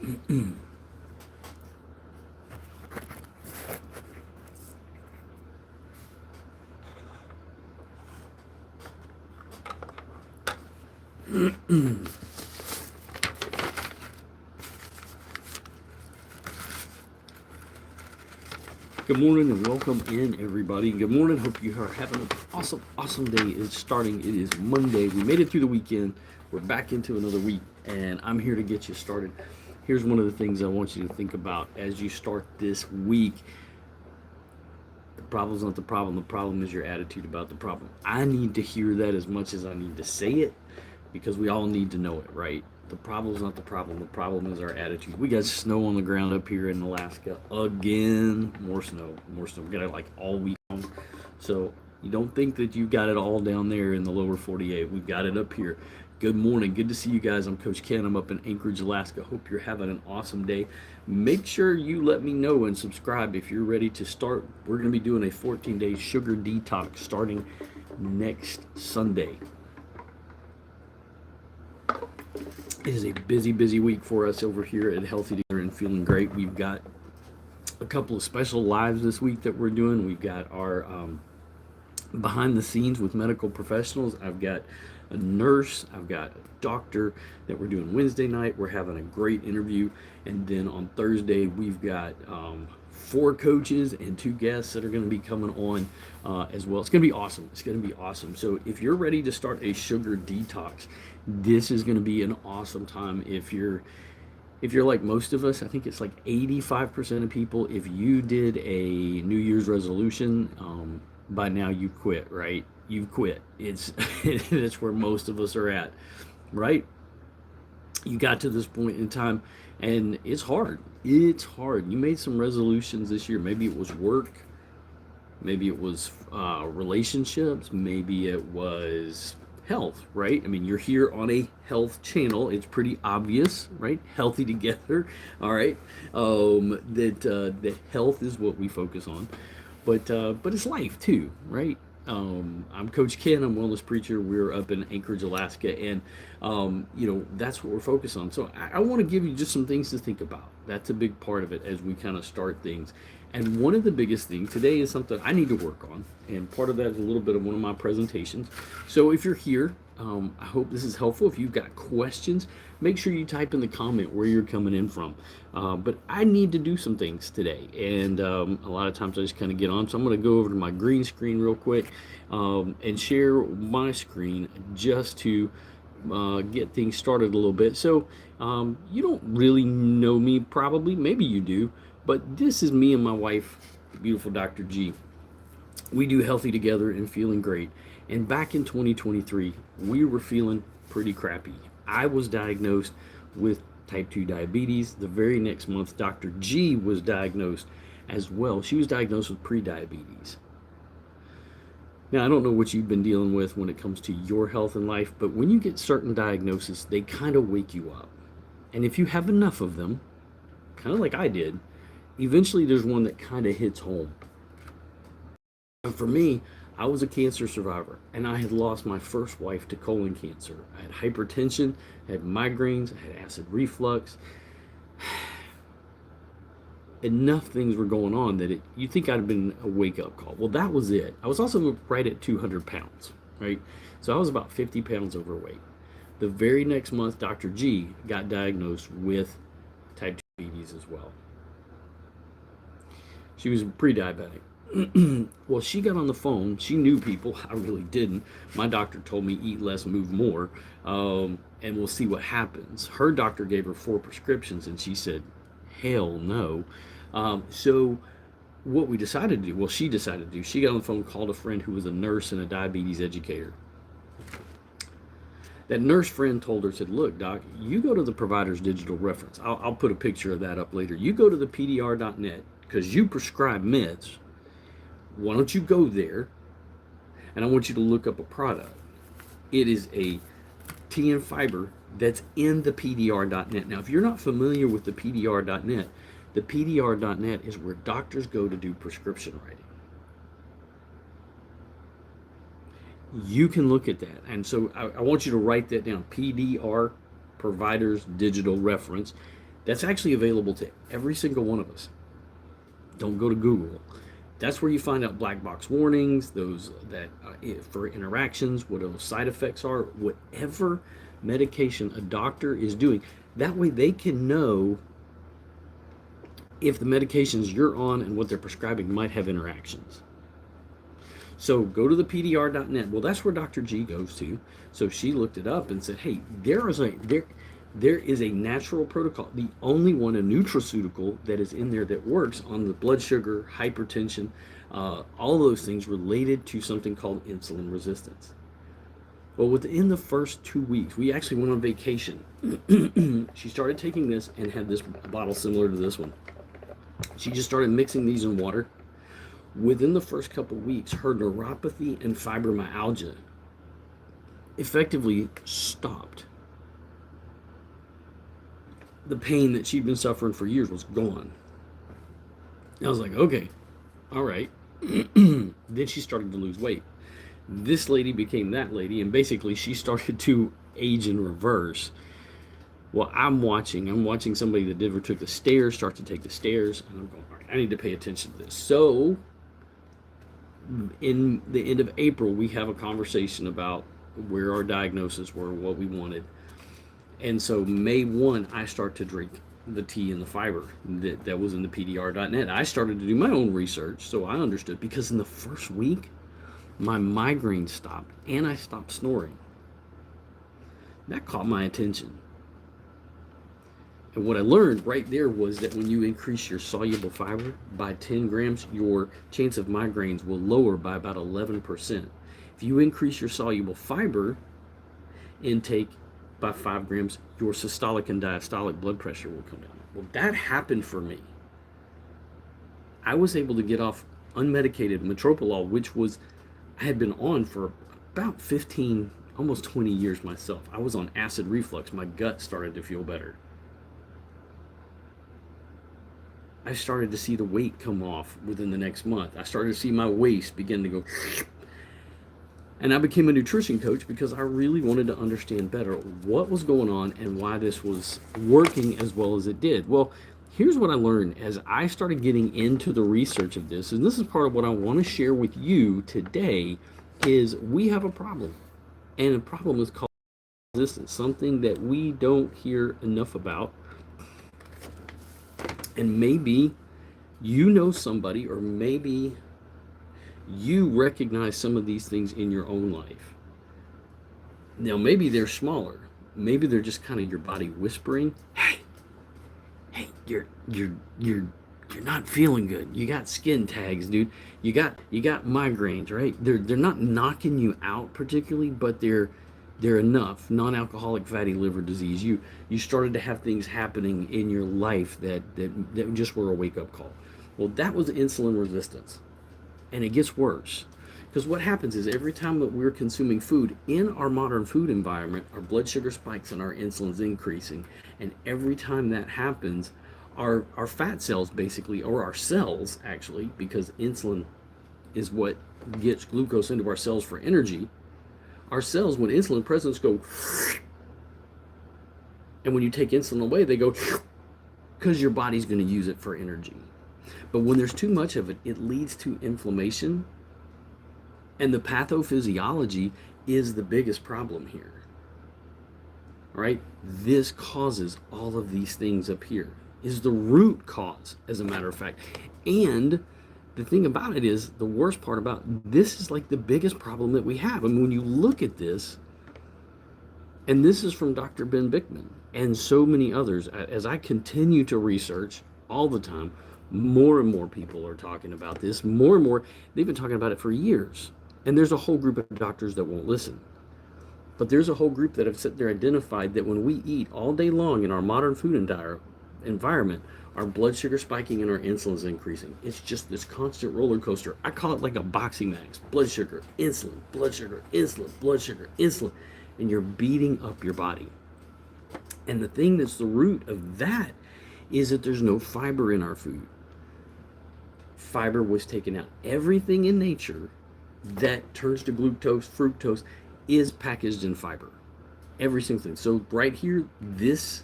Good morning and welcome in, everybody. Good morning. Hope you are having an awesome day. It's starting. It is Monday. We made it through the weekend. We're back into another week, and I'm here to get you started. Here's one of the things I want you to think about as you start this week. The problem's not the problem. The problem is your attitude about the problem. I need to hear that as much as I need to say it, because we all need to know it, right? The problem's not the problem. The problem is our attitude. We got snow on the ground up here in Alaska again. More snow. We got it like all week long. So you don't think that you got it all down there in the lower 48. We've got it up here. Good morning. Good to see you guys. I'm Coach Ken. I'm up in Anchorage, Alaska. Hope you're having an awesome day. Make sure you let me know and subscribe if you're ready to start. We're going to be doing a 14-day sugar detox starting next Sunday. It is a busy week for us over here at Healthy Together and Feeling Great. We've got a couple of special lives this week that we're doing. We've got our behind the scenes with medical professionals. I've got a nurse, I've got a doctor that we're doing Wednesday night. We're having a great interview. And then on Thursday, we've got 4 coaches and 2 guests that are going to be coming on as well. It's going to be awesome. It's going to be awesome. So if you're ready to start a sugar detox, this is going to be an awesome time. If you're like most of us, I think it's like 85% of people, if you did a New Year's resolution, by now you quit, right? You've quit. It's where most of us are at, right? You got to this point in time and it's hard. It's hard. You made some resolutions this year. Maybe it was work. Maybe it was relationships. Maybe it was health, right? I mean, you're here on a health channel. It's pretty obvious, right? Healthy Together, all right? That health is what we focus on, but it's life too, right? I'm Coach Ken. I'm wellness preacher. We're up in Anchorage, Alaska, and that's what we're focused on. So I want to give you just some things to think about. That's a big part of it as we kind of start things. And one of the biggest things today is something I need to work on, and part of that is a little bit of one of my presentations. So if you're here, I hope this is helpful. If you've got questions, make sure you type in the comment where you're coming in from. But I need to do some things today, and a lot of times I just kind of get on. So I'm going to go over to my green screen real quick and share my screen just to get things started a little bit. So you don't really know me, probably. Maybe you do. But this is me and my wife, beautiful Dr. G. We do Healthy Together and Feeling Great. And back in 2023, we were feeling pretty crappy. I was diagnosed with type 2 diabetes. The very next month, Dr. G was diagnosed as well. She was diagnosed with prediabetes. Now, I don't know what you've been dealing with when it comes to your health and life, but when you get certain diagnoses, they kind of wake you up. And if you have enough of them, kind of like I did, eventually there's one that kind of hits home. And for me, I was a cancer survivor, and I had lost my first wife to colon cancer. I had hypertension, I had migraines, I had acid reflux. Enough things were going on that you think I'd have been a wake-up call. Well, that was it. I was also right at 200 pounds, right? So I was about 50 pounds overweight. The very next month, Dr. G got diagnosed with type 2 diabetes as well. She was pre-diabetic. Well, she got on the phone. She knew people. I really didn't. My doctor told me eat less, move more, and we'll see what happens. Her doctor gave her 4 prescriptions, and she said, hell no. So what we decided to do, well, she decided to do, she got on the phone, called a friend who was a nurse and a diabetes educator. That nurse friend told her, said, look, doc, you go to the provider's digital reference. I'll put a picture of that up later. You go to the pdr.net because you prescribe meds. Why don't you go there, and I want you to look up a product. It is a tea and fiber that's in the pdr.net. Now, if you're not familiar with the pdr.net is where doctors go to do prescription writing. You can look at that. And so I want you to write that down. PDR, Providers Digital Reference. That's actually available to every single one of us. Don't go to Google. That's where you find out black box warnings, those that for interactions, what those side effects are, whatever medication a doctor is doing. That way they can know if the medications you're on and what they're prescribing might have interactions. So go to the PDR.net. Well, that's where Dr. G goes to. So she looked it up and said, hey, there is a natural protocol, the only one, a nutraceutical that is in there that works on the blood sugar, hypertension, all of those things related to something called insulin resistance. Well, within the first 2 weeks, we actually went on vacation. She started taking this and had this bottle similar to this one. She just started mixing these in water. Within the first couple weeks, her neuropathy and fibromyalgia effectively stopped. The pain that she'd been suffering for years was gone. I was like, okay, all right. Then she started to lose weight. This lady became that lady, and basically she started to age in reverse. Well, I'm watching somebody that never took the stairs start to take the stairs, and I'm going, all right, I need to pay attention to this. So in the end of April, we have a conversation about where our diagnoses were, what we wanted. And so May 1, I start to drink the tea and the fiber that was in the PDR.net. I started to do my own research, so I understood, because in the first week, my migraine stopped and I stopped snoring. That caught my attention. And what I learned right there was that when you increase your soluble fiber by 10 grams, your chance of migraines will lower by about 11%. If you increase your soluble fiber intake by 5 grams, your systolic and diastolic blood pressure will come down. Well, that happened for me. I was able to get off unmedicated metoprolol, which was I had been on for about 15, almost 20 years myself. I was on acid reflux. My gut started to feel better. I started to see the weight come off within the next month. I started to see my waist begin to go. And I became a nutrition coach because I really wanted to understand better what was going on and why this was working as well as it did. Well, here's what I learned as I started getting into the research of this, and this is part of what I want to share with you today, is we have a problem. And the problem is called resistance, something that we don't hear enough about. And maybe you know somebody, or maybe you recognize some of these things in your own life. Now, maybe they're smaller. Maybe they're just kind of your body whispering, hey, you're not feeling good. You got skin tags, dude. You got migraines, right? They're not knocking you out particularly, but they're enough. Non-alcoholic fatty liver disease. You started to have things happening in your life that just were a wake-up call. Well, that was insulin resistance. And it gets worse, because what happens is every time that we're consuming food in our modern food environment, our blood sugar spikes and our insulin's increasing. And every time that happens, our fat cells basically, or our cells actually, because insulin is what gets glucose into our cells for energy, our cells, when insulin presence, go, and when you take insulin away, they go, because your body's going to use it for energy. But when there's too much of it, it leads to inflammation. And the pathophysiology is the biggest problem here. All right? This causes all of these things up here. Is the root cause, as a matter of fact. And the thing about it is, the worst part about this is like the biggest problem that we have. I mean, when you look at this, and this is from Dr. Ben Bickman and so many others, as I continue to research all the time, more and more people are talking about this. More and more, they've been talking about it for years. And there's a whole group of doctors that won't listen. But there's a whole group that have sat there identified that when we eat all day long in our modern food environment, our blood sugar spiking and our insulin's increasing. It's just this constant roller coaster. I call it like a boxing match. Blood sugar, insulin, blood sugar, insulin, blood sugar, insulin. And you're beating up your body. And the thing that's the root of that is that there's no fiber in our food. Fiber was taken out. Everything in nature that turns to glucose, fructose, is packaged in fiber. Every single thing. So right here, this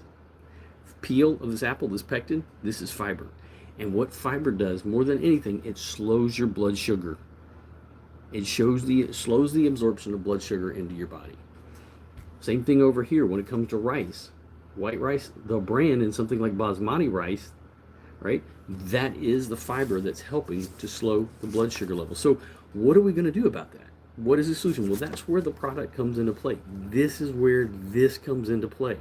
peel of this apple, this pectin, this is fiber. And what fiber does more than anything, it slows your blood sugar. It slows the absorption of blood sugar into your body. Same thing over here when it comes to rice. White rice, the bran in something like basmati rice, right? That is the fiber that's helping to slow the blood sugar level. So what are we going to do about that? What is the solution? Well, that's where the product comes into play. This is where this comes into play.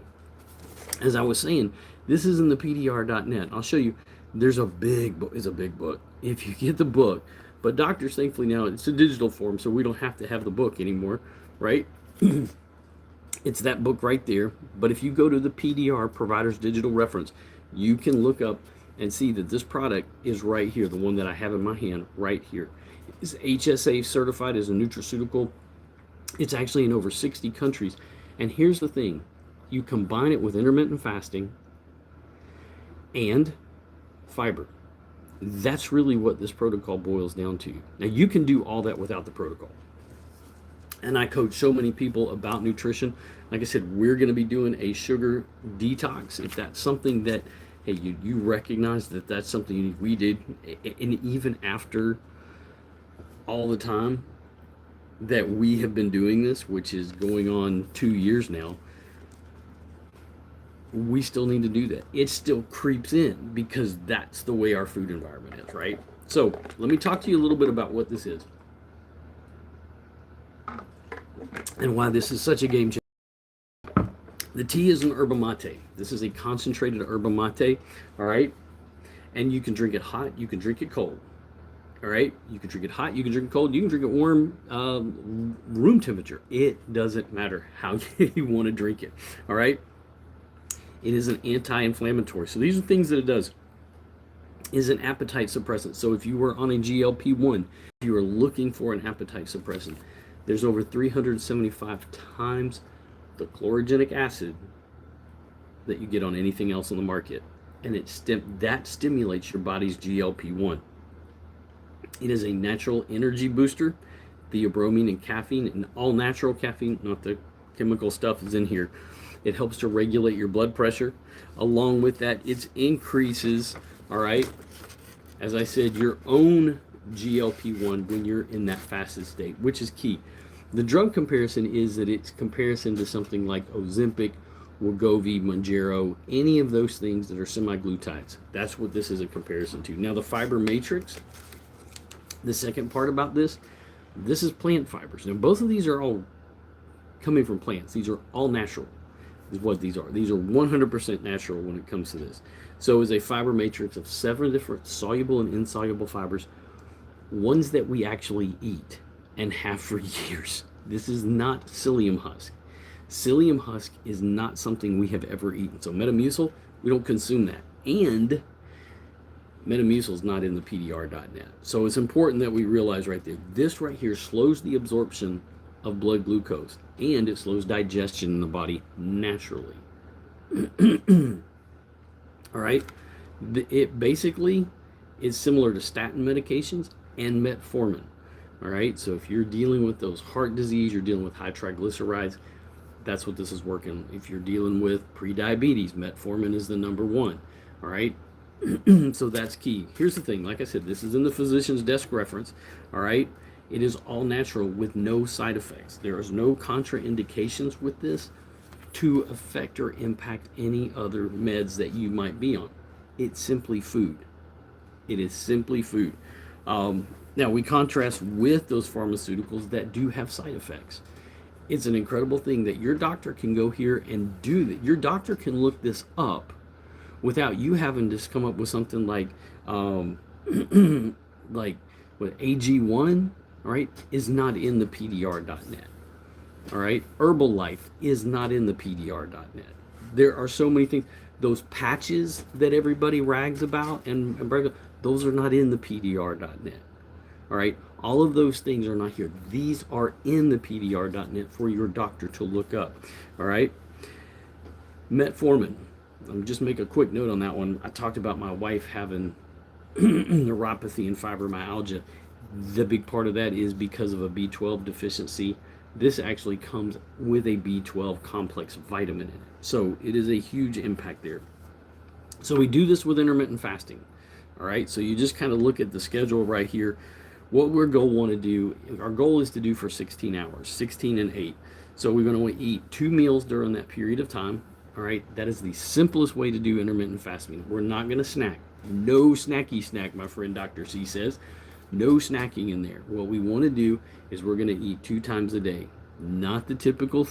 As I was saying, this is in the PDR.net. I'll show you. There's a big book. It's a big book. If you get the book, but doctors, thankfully now it's a digital form, so we don't have to have the book anymore, right? It's that book right there. But if you go to the PDR Providers Digital Reference, you can look up and see that this product is right here, the one that I have in my hand right here. It's HSA certified as a nutraceutical. It's actually in over 60 countries. And here's the thing. You combine it with intermittent fasting and fiber. That's really what this protocol boils down to. Now, you can do all that without the protocol. And I coach so many people about nutrition. Like I said, we're going to be doing a sugar detox. If that's something that, hey, you recognize that that's something we did, and even after all the time that we have been doing this, which is going on 2 years now, we still need to do that. It still creeps in because that's the way our food environment is, right? So let me talk to you a little bit about what this is and why this is such a game changer. The tea is an yerba mate. This is a concentrated yerba mate, all right? And you can drink it hot, you can drink it cold, all right? You can drink it hot, you can drink it cold, you can drink it warm, room temperature. It doesn't matter how you want to drink it, all right? It is an anti-inflammatory. So these are things that it does. It is an appetite suppressant. So if you were on a GLP-1, if you are looking for an appetite suppressant, there's over 375 times the chlorogenic acid that you get on anything else on the market. And that stimulates your body's GLP-1. It is a natural energy booster. Theobromine and caffeine, and all natural caffeine, not the chemical stuff, is in here. It helps to regulate your blood pressure. Along with that, it increases, all right, as I said, your own GLP-1 when you're in that fasted state, which is key. The drug comparison is that it's comparison to something like Ozempic, Wegovy, Mounjaro, any of those things that are semi-glutides. That's what this is a comparison to. Now, the fiber matrix, the second part about this is plant fibers. Now, both of these are all coming from plants. These are all natural. Is what these are. These are 100% natural when it comes to this. So it's a fiber matrix of 7 different soluble and insoluble fibers, ones that we actually eat and have for years. This is not psyllium husk. Psyllium husk is not something we have ever eaten. So Metamucil, we don't consume that. And Metamucil is not in the PDR.net. So it's important that we realize right there, this right here slows the absorption of blood glucose, and it slows digestion in the body naturally. All right, it basically is similar to statin medications and metformin. All right, so if you're dealing with those heart disease, you're dealing with high triglycerides, that's what this is working. If you're dealing with prediabetes, metformin is the number one. All right, so that's key. Here's the thing, like I said, this is in the physician's desk reference. All right, it is all natural with no side effects. There is no contraindications with this to affect or impact any other meds that you might be on. It's simply food. It is simply food. Now, we contrast with those pharmaceuticals that do have side effects. It's an incredible thing that your doctor can go here and do that. Your doctor can look this up without you having to come up with something like, like what, AG1, all right, is not in the PDR.net. All right, Herbalife is not in the PDR.net. There are so many things. Those patches that everybody rags about and those are not in the PDR.net. All right, all of those things are not here. These are in the PDR.net for your doctor to look up. All right, metformin. Let me just make a quick note on that one. I talked about my wife having neuropathy and fibromyalgia. The big part of that is because of a B12 deficiency. This actually comes with a B12 complex vitamin in it. So it is a huge impact there. So we do this with intermittent fasting. All right, so you just kind of look at the schedule right here. What we're going to want to do, our goal is to do for 16 hours, 16 and 8. So we're going to eat 2 meals during that period of time. All right, that is the simplest way to do intermittent fasting. We're not going to snack. No snacky snack, my friend Dr. C says. No snacking in there. What we want to do is we're going to eat 2 times a day, not the typical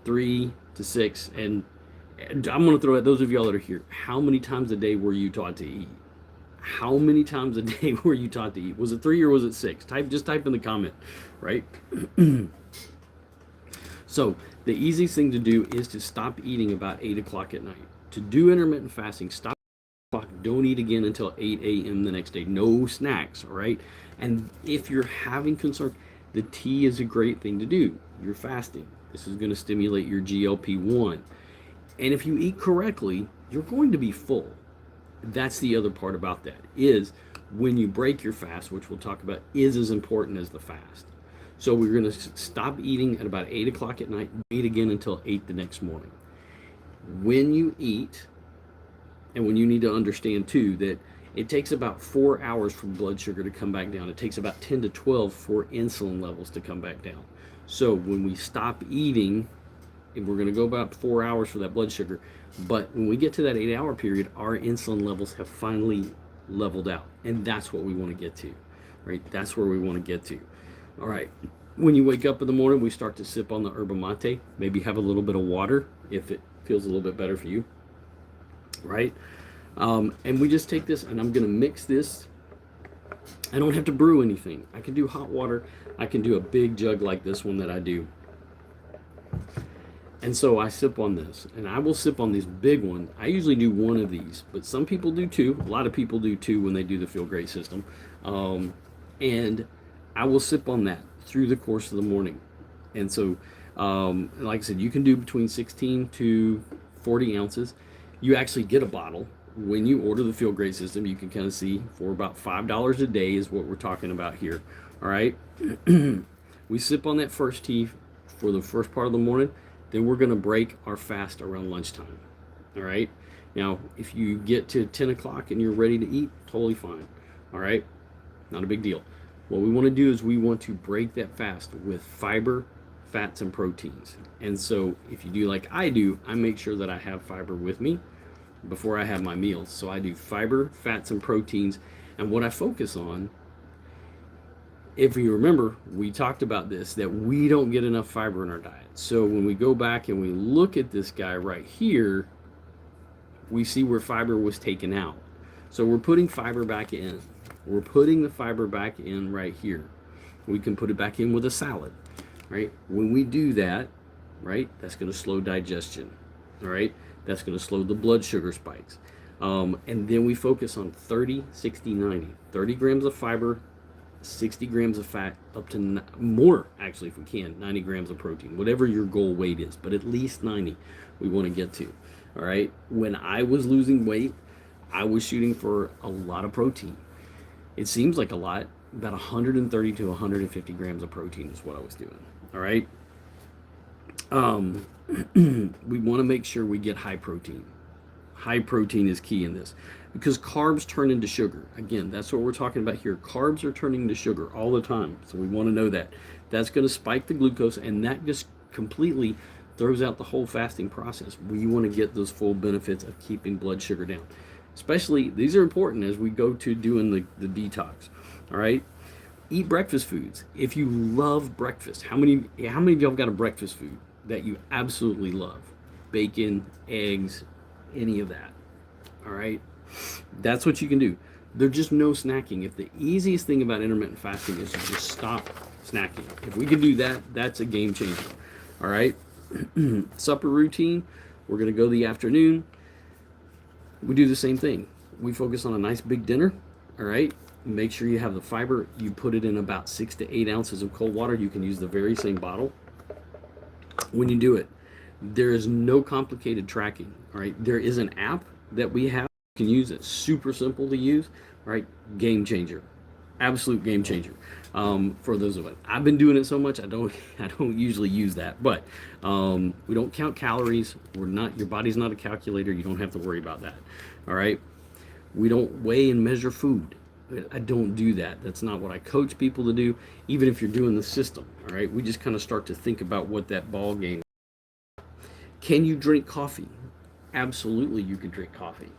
3 to 6. And I'm going to throw at those of y'all that are here. How many times a day were you taught to eat? How many times a day were you taught to eat? Was it 3 or was it 6? Just type in the comment, right? So the easiest thing to do is to stop eating about 8 o'clock at night. To do intermittent fasting, stop at 8 o'clock. Don't eat again until 8 a.m. the next day. No snacks, all right? And if you're having concern, the tea is a great thing to do. You're fasting. This is going to stimulate your GLP-1. And if you eat correctly, you're going to be full. That's the other part about that, is when you break your fast, which we'll talk about, is as important as the fast. So we're going to stop eating at about 8 o'clock at night, eat again until 8 the next morning. When you eat, and when you need to understand too, that it takes about 4 hours for blood sugar to come back down. It takes about 10 to 12 for insulin levels to come back down. So when we stop eating, and we're going to go about 4 hours for that blood sugar, but when we get to that 8-hour period, our insulin levels have finally leveled out, and that's what we want to get to, right? That's where we want to get to. All right, when you wake up in the morning, we start to sip on the yerba mate, maybe have a little bit of water if it feels a little bit better for you, right? And we just take this, and I'm going to mix this. I don't have to brew anything. I can do hot water. I can do a big jug like this one that I do. And so I sip on this, and I will sip on this big one. I usually do one of these, but some people do two. A lot of people do two when they do the Feel Great system. And I will sip on that through the course of the morning. And so, like I said, you can do between 16 to 40 ounces. You actually get a bottle. When you order the Feel Great system, you can kind of see for about $5 a day is what we're talking about here. All right. We sip on that first tea for the first part of the morning. Then we're going to break our fast around lunchtime. All right. Now, if you get to 10 o'clock and you're ready to eat, totally fine. All right. Not a big deal. What we want to do is we want to break that fast with fiber, fats, and proteins. And so if you do like I do, I make sure that I have fiber with me before I have my meals. So I do fiber, fats, and proteins. And what I focus on, if you remember, we talked about this, that we don't get enough fiber in our diet. So when we go back and we look at this guy right here, we see where fiber was taken out. So we're putting fiber back in. We're putting the fiber back in right here. We can put it back in with a salad, right? When we do that, right, that's going to slow digestion, all right? That's going to slow the blood sugar spikes. And then we focus on 30, 60, 90. 30 grams of fiber, 60 grams of fat, up to more, actually, if we can, 90 grams of protein, whatever your goal weight is, but at least 90 we want to get to, all right? When I was losing weight, I was shooting for a lot of protein. It seems like a lot, about 130 to 150 grams of protein is what I was doing, all right? We want to make sure we get high protein. High protein is key in this because carbs turn into sugar. Again, that's what we're talking about here. Carbs are turning to sugar all the time. So we want to know that. That's going to spike the glucose, and that just completely throws out the whole fasting process. We want to get those full benefits of keeping blood sugar down. Especially, these are important as we go to doing the detox. All right? Eat breakfast foods. If you love breakfast, how many of y'all got a breakfast food that you absolutely love? Bacon, eggs, any of that. All right? That's what you can do. There's just no snacking. If the easiest thing about intermittent fasting is to just stop snacking. If we can do that, that's a game changer. All right? Supper routine, we're going to go the afternoon. We do the same thing. We focus on a nice big dinner. All right? Make sure you have the fiber. You put it in about 6 to 8 ounces of cold water. You can use the very same bottle when you do it. There is no complicated tracking. All right? There is an app that we have. You can use it. Super simple to use. All right? Game changer. Absolute game changer for those of us. I've been doing it so much, I don't usually use that, but we don't count calories. We're not, your body's not a calculator. You don't have to worry about that. All right. We don't weigh and measure food. I don't do that. That's not what I coach people to do, even if you're doing the system. All right. We just kind of start to think about what that ball game. Can you drink coffee? Absolutely, you can drink coffee.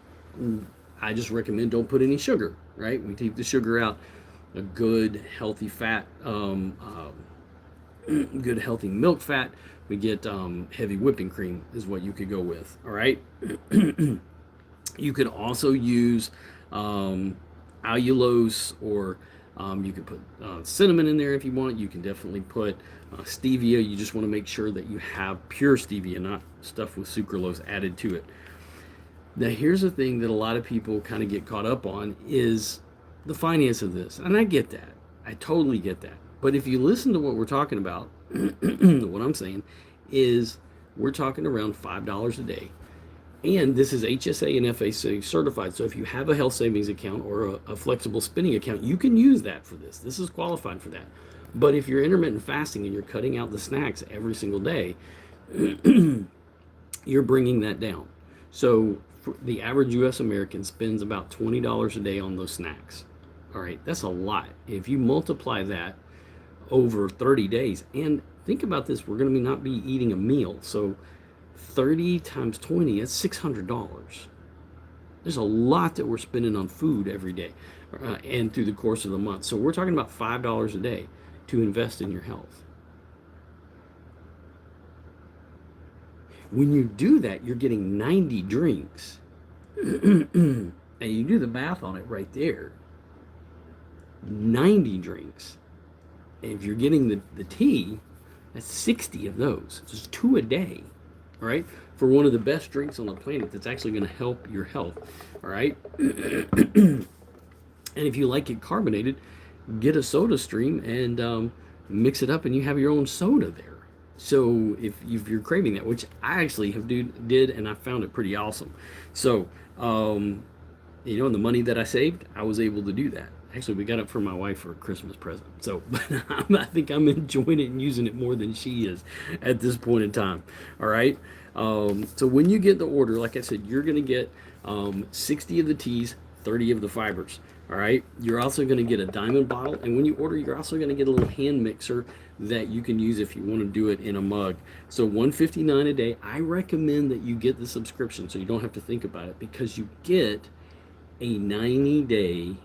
I just recommend don't put any sugar, right? We take the sugar out. A good healthy fat, good healthy milk fat. We get heavy whipping cream is what you could go with. All right. You could also use allulose, or you could put cinnamon in there if you want. You can definitely put stevia. You just want to make sure that you have pure stevia, not stuff with sucralose added to it. Now, here's the thing that a lot of people kind of get caught up on is the finance of this. And I get that. I totally get that. But if you listen to what we're talking about, what I'm saying is we're talking around $5 a day. And this is HSA and FSA certified. So if you have a health savings account or a flexible spending account, you can use that for this. This is qualified for that. But if you're intermittent fasting and you're cutting out the snacks every single day, you're bringing that down. So the average U.S. American spends about $20 a day on those snacks. All right, that's a lot. If you multiply that over 30 days, and think about this, we're going to not be eating a meal. So 30 times 20, that's $600. There's a lot that we're spending on food every day and through the course of the month. So we're talking about $5 a day to invest in your health. When you do that, you're getting 90 drinks. And you do the math on it right there. 90 drinks. And if you're getting the tea, that's 60 of those. It's just 2 a day. All right? For one of the best drinks on the planet that's actually going to help your health. All right? And if you like it carbonated, get a soda stream and mix it up and you have your own soda there. So if you're craving that, which I actually did, and I found it pretty awesome. So, and the money that I saved, I was able to do that. Actually, we got it for my wife for a Christmas present. So I think I'm enjoying it and using it more than she is at this point in time. All right. So when you get the order, like I said, you're going to get 60 of the teas, 30 of the fibers. All right. You're also going to get a diamond bottle. And when you order, you're also going to get a little hand mixer that you can use if you want to do it in a mug. So $159 a day. I recommend that you get the subscription so you don't have to think about it, because you get a 90-day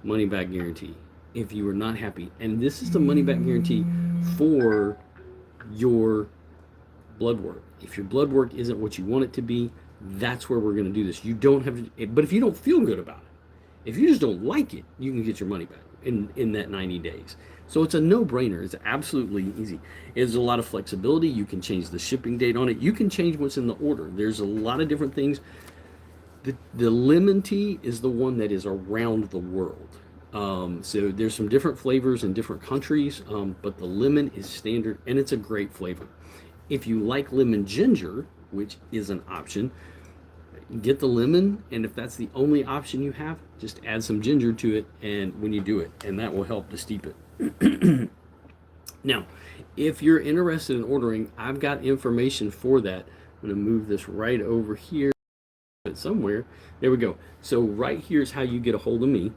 money back guarantee if you are not happy. And this is the money back guarantee for your blood work. If your blood work isn't what you want it to be, that's where we're going to do this. You don't have to, but if you don't feel good about it, if you just don't like it, you can get your money back in that 90 days. So it's a no-brainer. It's absolutely easy. There's a lot of flexibility. You can change the shipping date on it. You can change what's in the order. There's a lot of different things. The lemon tea is the one that is around the world. So there's some different flavors in different countries, but the lemon is standard, and it's a great flavor. If you like lemon ginger, which is an option, get the lemon, and if that's the only option you have, just add some ginger to it, and when you do it, and that will help to steep it. Now, if you're interested in ordering, I've got information for that. I'm going to move this right over here somewhere. There we go. So right here is how you get a hold of me.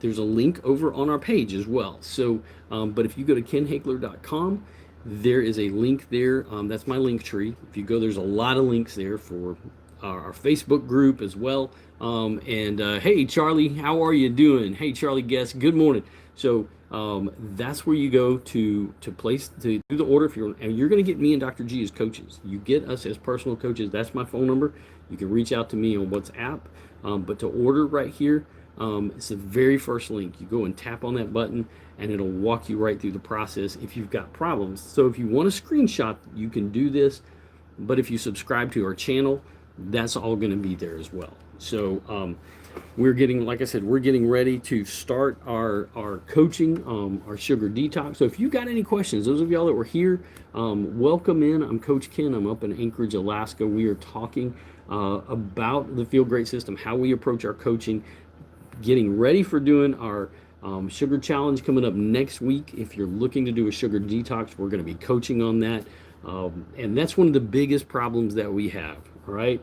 There's a link over on our page as well. So, but if you go to kenhakler.com, there is a link there. That's my link tree. If you go, there's a lot of links there for our Facebook group as well. Hey, Charlie, how are you doing? Hey, Charlie Guest, good morning. So that's where you go to do the order. And you're going to get me and Dr. G as coaches. You get us as personal coaches. That's my phone number. You can reach out to me on WhatsApp. But to order right here, it's the very first link. You go and tap on that button, and it'll walk you right through the process if you've got problems. So if you want to screenshot, you can do this. But if you subscribe to our channel, that's all going to be there as well. So we're getting, like I said, we're getting ready to start our coaching, our sugar detox. So if you've got any questions, those of y'all that were here, welcome in. I'm Coach Ken. I'm up in Anchorage, Alaska. We are talking about the Feel Great system, how we approach our coaching, getting ready for doing our sugar challenge coming up next week. If you're looking to do a sugar detox, we're going to be coaching on that. And that's one of the biggest problems that we have. All right.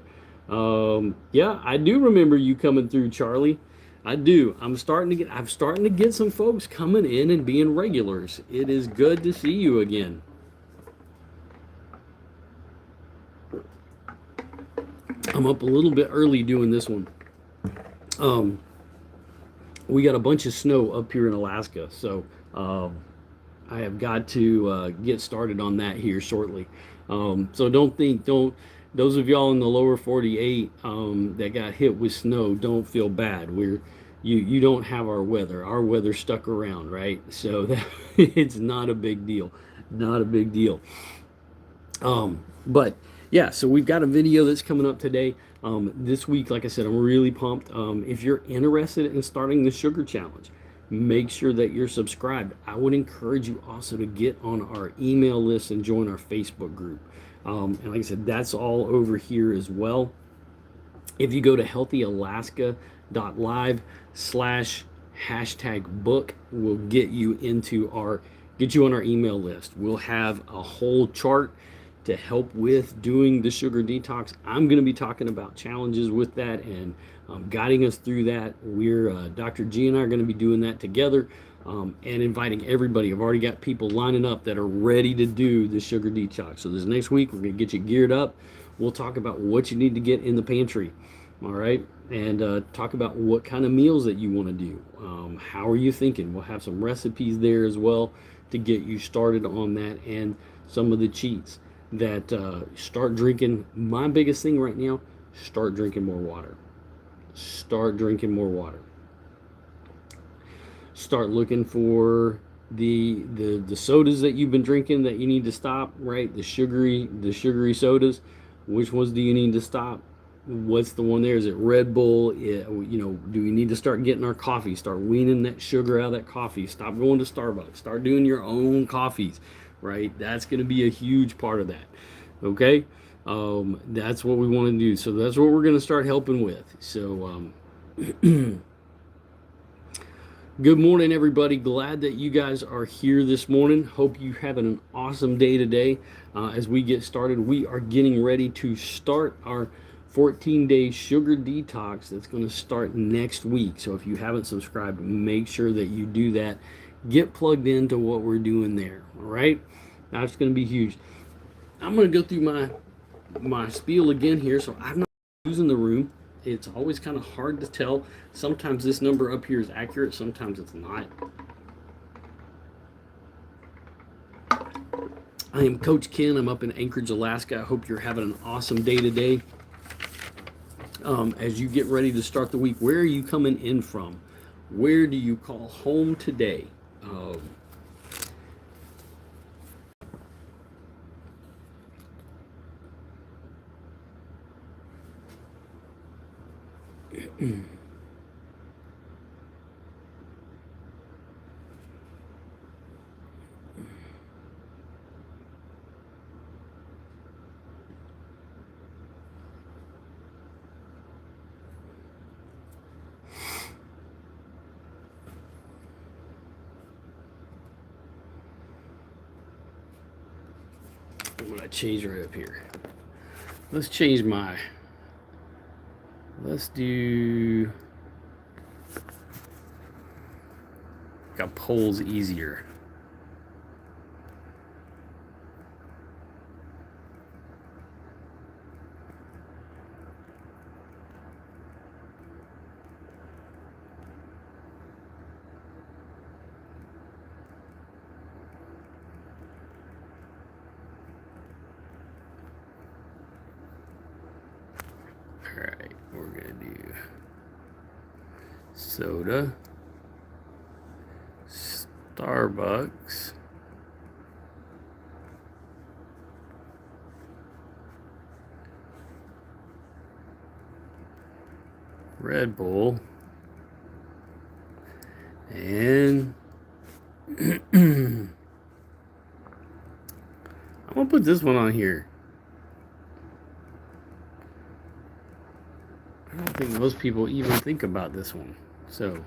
Yeah, I do remember you coming through, Charlie. I do. I'm starting to get some folks coming in and being regulars. It is good to see you again. I'm up a little bit early doing this one. We got a bunch of snow up here in Alaska, so I have got to get started on that here shortly. So don't those of y'all in the lower 48 that got hit with snow, don't feel bad. You don't have our weather. Our weather stuck around, right? So that it's not a big deal. Not a big deal. But yeah, so we've got a video that's coming up today. This week, like I said, I'm really pumped. If you're interested in starting the sugar challenge, make sure that you're subscribed. I would encourage you also to get on our email list and join our Facebook group. And like I said, that's all over here as well. If you go to healthyalaska.live/book, we'll get you on our email list. We'll have a whole chart to help with doing the sugar detox. I'm going to be talking about challenges with that and guiding us through that. Dr. G and I are going to be doing that together and inviting everybody. I've already got people lining up that are ready to do the sugar detox. So this next week, we're going to get you geared up. We'll talk about what you need to get in the pantry. All right. And talk about what kind of meals that you want to do. How are you thinking? We'll have some recipes there as well to get you started on that, and some of the cheats that start drinking. My biggest thing right now, start drinking more water. Start drinking more water. Start looking for the sodas that you've been drinking that you need to stop, right? The sugary sodas. Which ones do you need to stop? What's the one there? Is it Red Bull? Do we need to start getting our coffee? Start weaning that sugar out of that coffee. Stop going to Starbucks. Start doing your own coffees, right? That's going to be a huge part of that. Okay? That's what we want to do. So that's what we're going to start helping with. So good morning, everybody. Glad that you guys are here this morning. Hope you're having an awesome day today. As we get started, we are getting ready to start our 14-day sugar detox that's going to start next week. So if you haven't subscribed, make sure that you do that. Get plugged into what we're doing there. All right? That's going to be huge. I'm going to go through my spiel again here. So I'm not using the room. It's always kind of hard to tell. Sometimes this number up here is accurate. Sometimes it's not. I am Coach Ken. I'm up in Anchorage, Alaska. I hope you're having an awesome day today. As you get ready to start the week, where are you coming in from? Where do you call home today? I'm going to change right up here. Let's do, got polls easier. Alright, we're going to do soda, Starbucks, Red Bull, and I'm going to put this one on here. I don't think most people even think about this one. So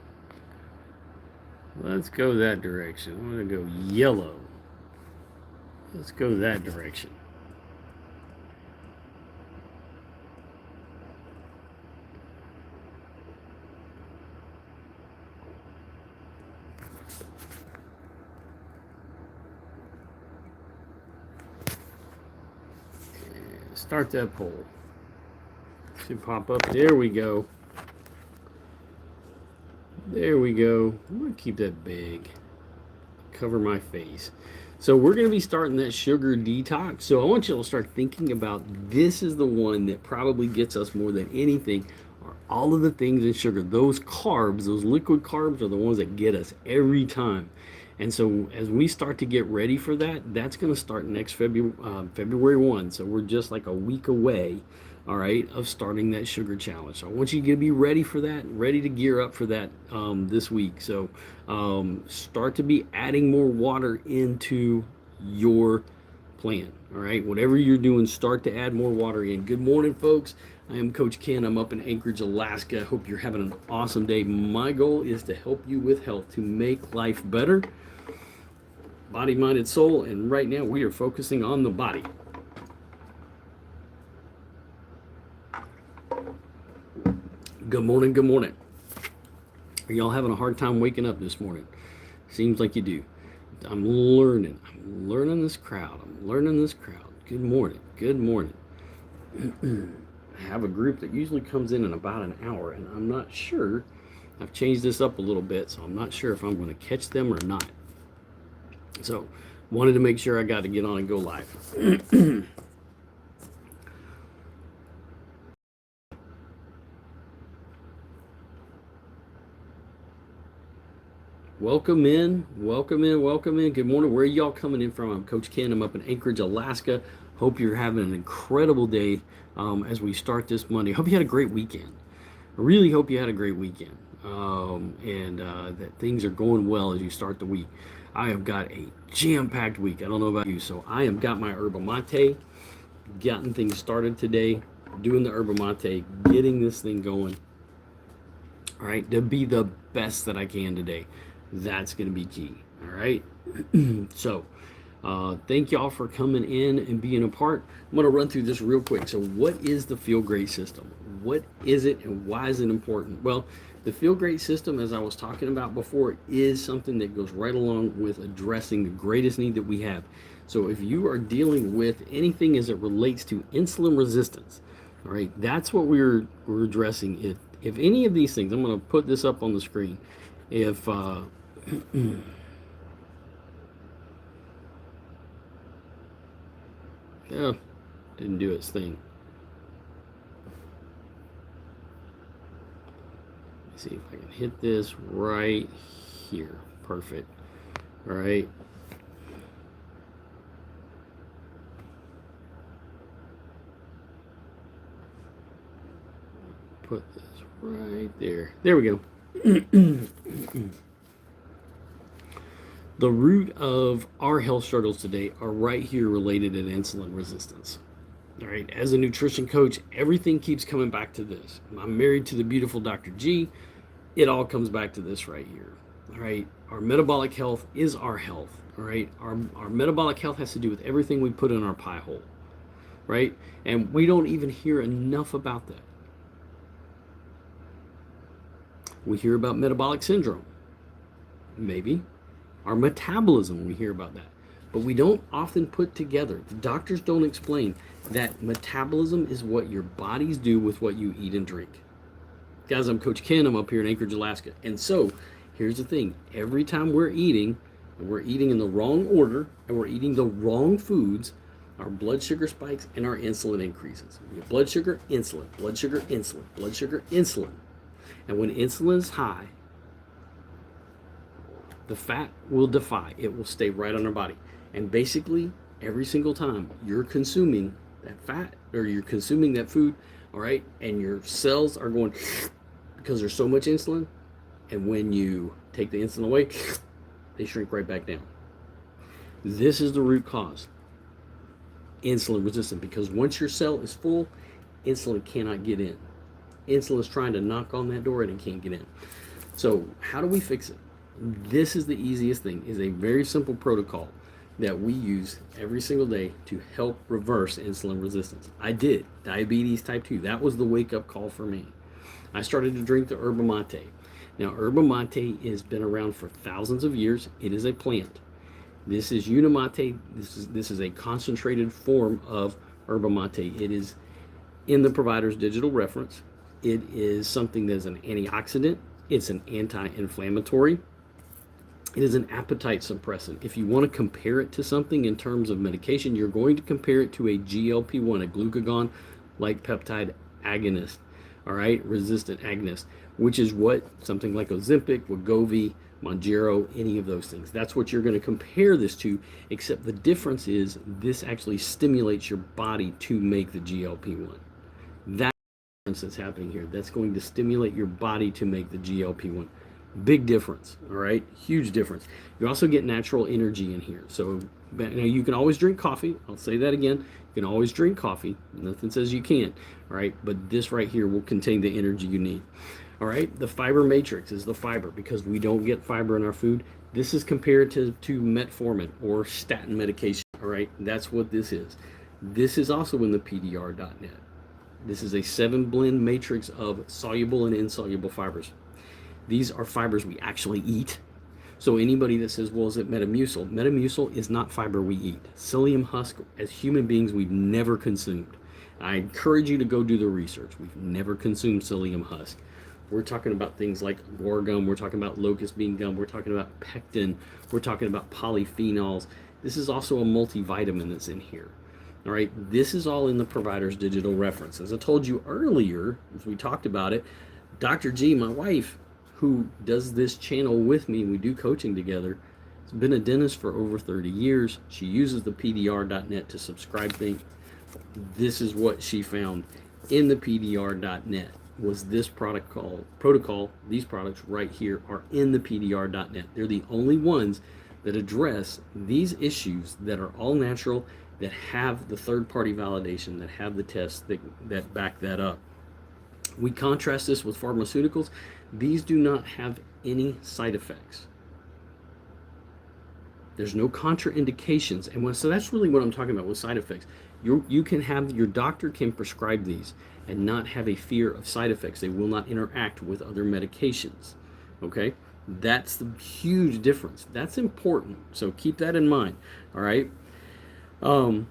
let's go that direction. I'm going to go yellow. Let's go that direction. And start that poll. Should pop up. There we go. There we go. I'm going to keep that big. Cover my face. So we're going to be starting that sugar detox. So I want you to start thinking about this is the one that probably gets us more than anything are all of the things in sugar. Those carbs, those liquid carbs are the ones that get us every time. And so as we start to get ready for that, that's going to start next February 1. So we're just like a week away, all right, of starting that sugar challenge. So I want you to be ready for that, ready to gear up for that this week. So start to be adding more water into your plan. All right, whatever you're doing, start to add more water in. Good morning, folks. I am Coach Ken. I'm up in Anchorage, Alaska. I hope you're having an awesome day. My goal is to help you with health, to make life better. Body, mind, and soul. And right now we are focusing on the body. Good morning, good morning. Are y'all having a hard time waking up this morning? Seems like you do. I'm learning this crowd. Good morning, good morning. I have a group that usually comes in about an hour, and I'm not sure. I've changed this up a little bit, so I'm not sure if I'm going to catch them or not. So, wanted to make sure I got to get on and go live. Welcome in. Good morning. Where are y'all coming in from? I'm Coach Ken. I'm up in Anchorage, Alaska. Hope you're having an incredible day as we start this Monday. Hope you had a great weekend. I really hope you had a great weekend and that things are going well as you start the week. I have got a jam-packed week. I don't know about you, so I have got my yerba mate, gotten things started today, doing the yerba mate, getting this thing going. All right, to be the best that I can today. That's going to be key. All right. So thank y'all for coming in and being a part. I'm going to run through this real quick. So what is the Feel Great system? What is it and why is it important? Well, the Feel Great system, as I was talking about before, is something that goes right along with addressing the greatest need that we have. So if you are dealing with anything as it relates to insulin resistance, all right, that's what we're addressing. If any of these things, I'm going to put this up on the screen. If yeah, didn't do its thing. Let's see if I can hit this right here. Perfect. All right. Put this right there. There we go. The root of our health struggles today are right here related to insulin resistance. All right, as a nutrition coach, everything keeps coming back to this. I'm married to the beautiful Dr. G. It all comes back to this right here. All right, our metabolic health is our health. All right, our metabolic health has to do with everything we put in our pie hole. Right, and we don't even hear enough about that. We hear about metabolic syndrome, maybe. Our metabolism, we hear about that. But we don't often put together, the doctors don't explain that metabolism is what your bodies do with what you eat and drink. Guys, I'm Coach Ken. I'm up here in Anchorage, Alaska. And so, here's the thing. Every time we're eating, and we're eating in the wrong order, and we're eating the wrong foods, our blood sugar spikes and our insulin increases. We have blood sugar, insulin, blood sugar, insulin, blood sugar, insulin. And when insulin is high, the fat will defy. It will stay right on our body. And basically, every single time you're consuming that fat or you're consuming that food, all right, and your cells are going because there's so much insulin, and when you take the insulin away, they shrink right back down. This is the root cause. Insulin resistant, because once your cell is full, insulin cannot get in. Insulin is trying to knock on that door and it can't get in. So how do we fix it? This is the easiest thing, is a very simple protocol that we use every single day to help reverse insulin resistance. I did diabetes type 2. That was the wake up call for me. I started to drink the yerba mate. Now, yerba mate has been around for thousands of years. It is a plant. This is unimate. This is a concentrated form of yerba mate. It is in the provider's digital reference. It is something that is an antioxidant. It's an anti-inflammatory. It is an appetite suppressant. If you want to compare it to something in terms of medication, you're going to compare it to a GLP-1, a glucagon-like peptide agonist, all right, resistant agonist, which is what something like Ozempic, Wegovy, Mounjaro, any of those things. That's what you're going to compare this to, except the difference is this actually stimulates your body to make the GLP-1. That's the difference that's happening here. That's going to stimulate your body to make the GLP-1. Big difference, all right? Huge difference. You also get natural energy in here. So you can always drink coffee. I'll say that again. You can always drink coffee. Nothing says you can't, all right? But this right here will contain the energy you need, all right? The fiber matrix is the fiber because we don't get fiber in our food. This is compared to metformin or statin medication, all right? That's what this is. This is also in the PDR.net. This is a 7-blend matrix of soluble and insoluble fibers. These are fibers we actually eat. So anybody that says, well, is it Metamucil? Metamucil is not fiber we eat. Psyllium husk, as human beings, we've never consumed. I encourage you to go do the research. We've never consumed psyllium husk. We're talking about things like guar gum. We're talking about locust bean gum. We're talking about pectin. We're talking about polyphenols. This is also a multivitamin that's in here. All right, this is all in the provider's digital reference. As I told you earlier, as we talked about it, Dr. G, my wife, who does this channel with me, we do coaching together, has been a dentist for over 30 years. She uses the PDR.net to subscribe things. This is what she found in the PDR.net was this protocol. These products right here are in the PDR.net. They're the only ones that address these issues that are all natural, that have the third-party validation, that have the tests that back that up. We contrast this with pharmaceuticals. These do not have any side effects. There's no contraindications. And so that's really what I'm talking about with side effects. You can have, your doctor can prescribe these and not have a fear of side effects. They will not interact with other medications. Okay? That's the huge difference. That's important. So keep that in mind. All right? I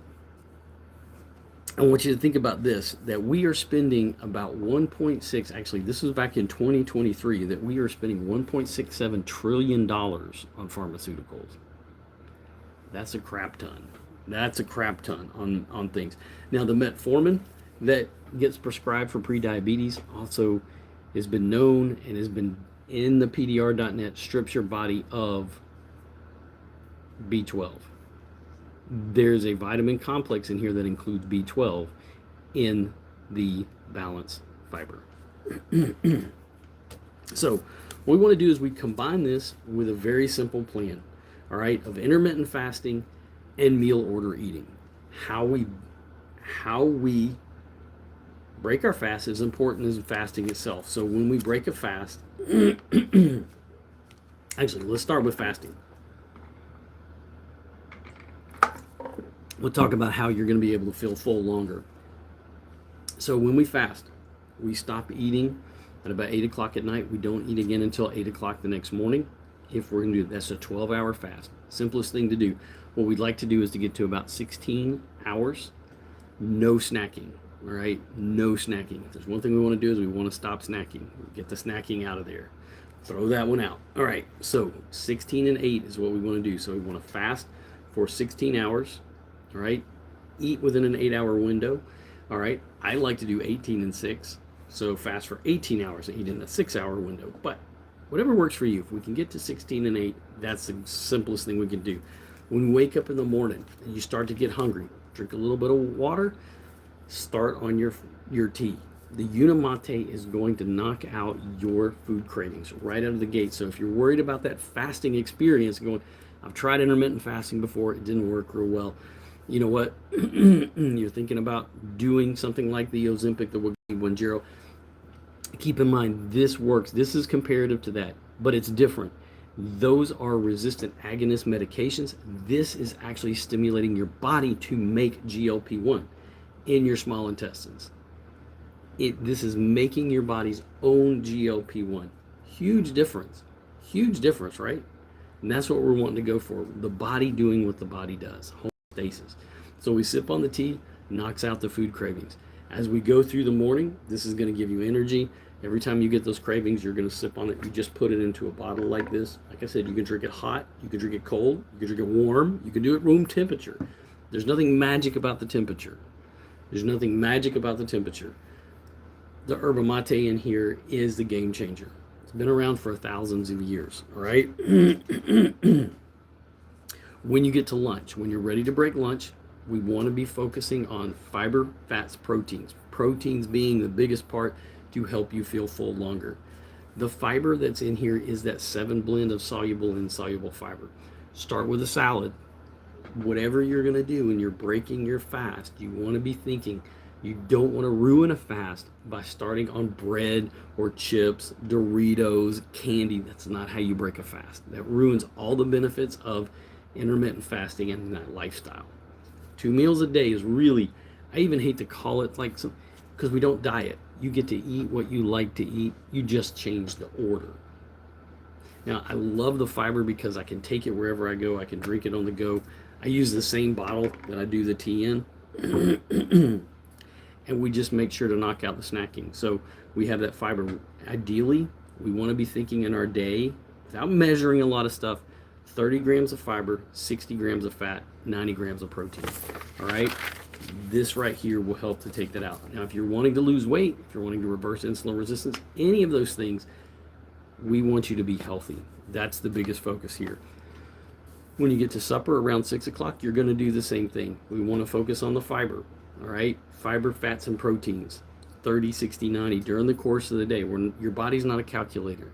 want you to think about this, that we are spending about 1.6, actually this was back in 2023, that we are spending $1.67 trillion on pharmaceuticals. That's a crap ton. That's a crap ton on things. Now the metformin that gets prescribed for prediabetes also has been known and has been in the PDR.net, strips your body of B12. There's a vitamin complex in here that includes B12 in the balance fiber. So what we want to do is we combine this with a very simple plan, all right, of intermittent fasting and meal order eating. How we break our fast is important as fasting itself. So when we break a fast, actually, let's start with fasting. We'll talk about how you're going to be able to feel full longer. So when we fast, we stop eating at about 8 o'clock at night. We don't eat again until 8 o'clock the next morning. If we're going to do that's a 12-hour fast. Simplest thing to do. What we'd like to do is to get to about 16 hours, no snacking. All right, no snacking. If there's one thing we want to do is we want to stop snacking. Get the snacking out of there. Throw that one out. All right, so 16 and 8 is what we want to do. So we want to fast for 16 hours. All right, eat within an 8-hour window. All right, I like to do 18 and 6, so fast for 18 hours and eat in a 6-hour window. But whatever works for you, if we can get to 16 and 8, that's the simplest thing we can do. When you wake up in the morning and you start to get hungry, drink a little bit of water, start on your tea. The Unimate is going to knock out your food cravings right out of the gate. So if you're worried about that fasting experience, going, I've tried intermittent fasting before, it didn't work real well. You know what? You're thinking about doing something like the Ozempic, the Mounjaro. Keep in mind, this works. This is comparative to that, but it's different. Those are resistant agonist medications. This is actually stimulating your body to make GLP-1 in your small intestines. This is making your body's own GLP-1. Huge difference. Huge difference, right? And that's what we're wanting to go for. The body doing what the body does. Homeostasis. So we sip on the tea, knocks out the food cravings. As we go through the morning, this is going to give you energy. Every time you get those cravings, you're going to sip on it. You just put it into a bottle like this. Like I said, you can drink it hot, you can drink it cold, you can drink it warm, you can do it room temperature. There's nothing magic about the temperature. There's nothing magic about the temperature. The yerba mate in here is the game changer. It's been around for thousands of years, all right? When you get to lunch, when you're ready to break lunch, we want to be focusing on fiber, fats, proteins. Proteins being the biggest part to help you feel full longer. The fiber that's in here is that 7 blend of soluble and insoluble fiber. Start with a salad. Whatever you're going to do when you're breaking your fast, you want to be thinking, you don't want to ruin a fast by starting on bread or chips, Doritos, candy. That's not how you break a fast. That ruins all the benefits of intermittent fasting and that lifestyle. 2 meals a day is really, I even hate to call it like some, because we don't diet. You get to eat what you like to eat. You just change the order. Now, I love the fiber because I can take it wherever I go. I can drink it on the go. I use the same bottle that I do the tea in. And we just make sure to knock out the snacking. So we have that fiber. Ideally, we want to be thinking in our day, without measuring a lot of stuff, 30 grams of fiber, 60 grams of fat, 90 grams of protein. All right? This right here will help to take that out. Now, if you're wanting to lose weight, if you're wanting to reverse insulin resistance, any of those things, we want you to be healthy. That's the biggest focus here. When you get to supper around 6 o'clock, you're going to do the same thing. We want to focus on the fiber. All right? Fiber, fats, and proteins. 30, 60, 90 during the course of the day. Your body's not a calculator.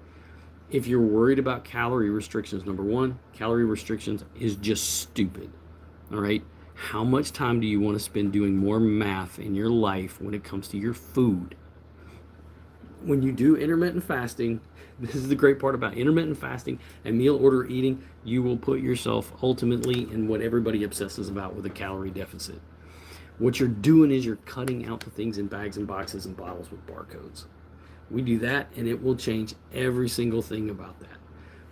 If you're worried about calorie restrictions, number one, calorie restrictions is just stupid. All right? How much time do you want to spend doing more math in your life when it comes to your food? When you do intermittent fasting, this is the great part about intermittent fasting and meal order eating, you will put yourself ultimately in what everybody obsesses about with a calorie deficit. What you're doing is you're cutting out the things in bags and boxes and bottles with barcodes. We do that and it will change every single thing about that.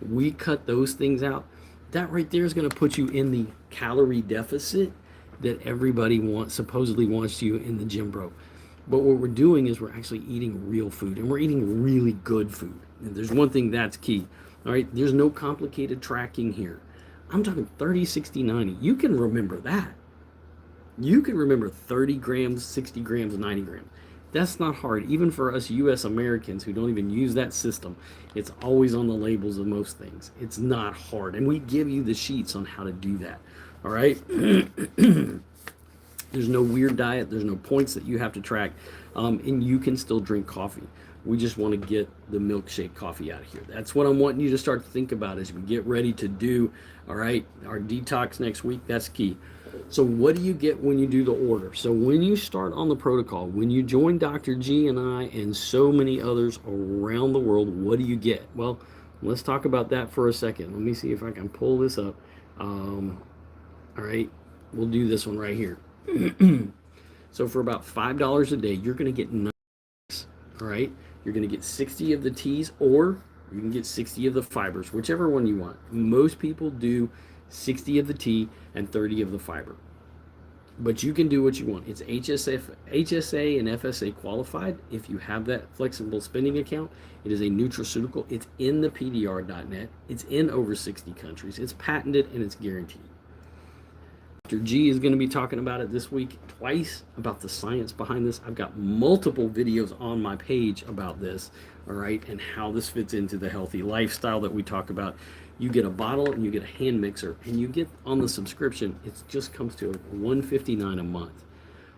We cut those things out. That right there is going to put you in the calorie deficit that everybody supposedly wants you in the gym, bro. But what we're doing is we're actually eating real food, and we're eating really good food. And there's one thing that's key. All right, there's no complicated tracking here. I'm talking 30, 60, 90. You can remember that. You can remember 30 grams, 60 grams, 90 grams. That's not hard. Even for us US Americans who don't even use that system, it's always on the labels of most things. It's not hard. And we give you the sheets on how to do that. All right? There's no weird diet. There's no points that you have to track. And you can still drink coffee. We just want to get the milkshake coffee out of here. That's what I'm wanting you to start to think about as we get ready to do, all right, our detox next week. That's key. So what do you get when you do the order? So when you start on the protocol, when you join Dr. G and I and so many others around the world, what do you get? Well, let's talk about that for a second. Let me see if I can pull this up. All right, we'll do this one right here. So for about $5 a day, you're going to get 9. All right, you're going to get 60 of the teas, or you can get 60 of the fibers, whichever one you want. Most people do 60 of the tea and 30 of the fiber, but you can do what you want. It's HSA and FSA qualified. If you have that flexible spending account, it is a nutraceutical. It's in the PDR.net. It's in over 60 countries. It's patented and it's guaranteed. Dr. G is going to be talking about it this week twice, about the science behind this. I've got multiple videos on my page about this, all right, and how this fits into the healthy lifestyle that we talk about. You get a bottle and you get a hand mixer, and you get on the subscription, it just comes to $159 a month.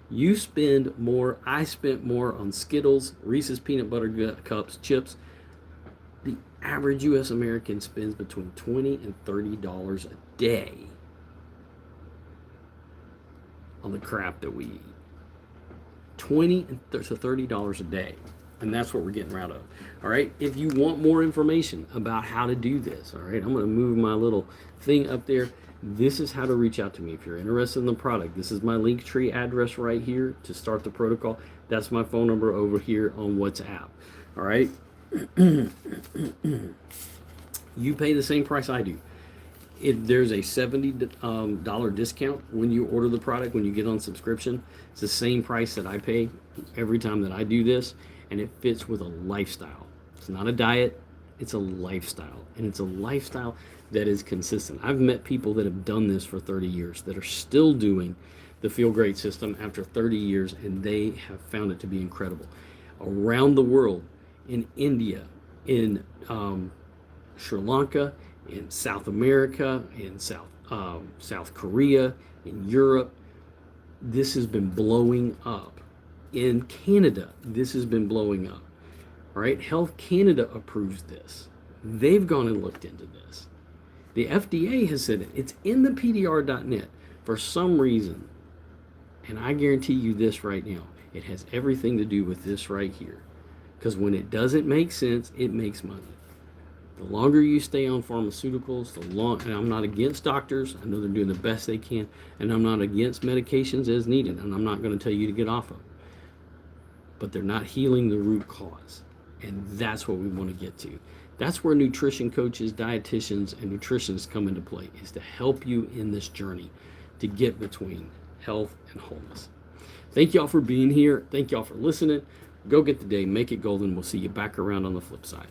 You spend more, I spent more on Skittles, Reese's peanut butter cups, chips. The average US American spends between $20 and $30 a day on the crap that we eat. $20 to $30 a day. And that's what we're getting rid of. All right. If you want more information about how to do this, all right, I'm going to move my little thing up there. This is how to reach out to me. If you're interested in the product, this is my Linktree address right here to start the protocol. That's my phone number over here on WhatsApp. All right. You pay the same price I do. If there's a $70 discount when you order the product, when you get on subscription, it's the same price that I pay every time that I do this, and it fits with a lifestyle. It's not a diet, it's a lifestyle, and it's a lifestyle that is consistent. I've met people that have done this for 30 years that are still doing the Feel Great system after 30 years, and they have found it to be incredible. Around the world, in India, in Sri Lanka, in South America, in South Korea, in Europe, this has been blowing up. In Canada, this has been blowing up. All right, Health Canada approves this. They've gone and looked into this. The FDA has said it. It's in the PDR.net for some reason. And I guarantee you this right now, it has everything to do with this right here. Because when it doesn't make sense, it makes money. The longer you stay on pharmaceuticals, and I'm not against doctors. I know they're doing the best they can, and I'm not against medications as needed, and I'm not going to tell you to get off of them. But they're not healing the root cause, and that's what we want to get to. That's where nutrition coaches, dietitians, and nutritionists come into play, is to help you in this journey to get between health and wholeness. Thank y'all for being here. Thank y'all for listening. Go get the day, make it golden. We'll see you back around on the flip side.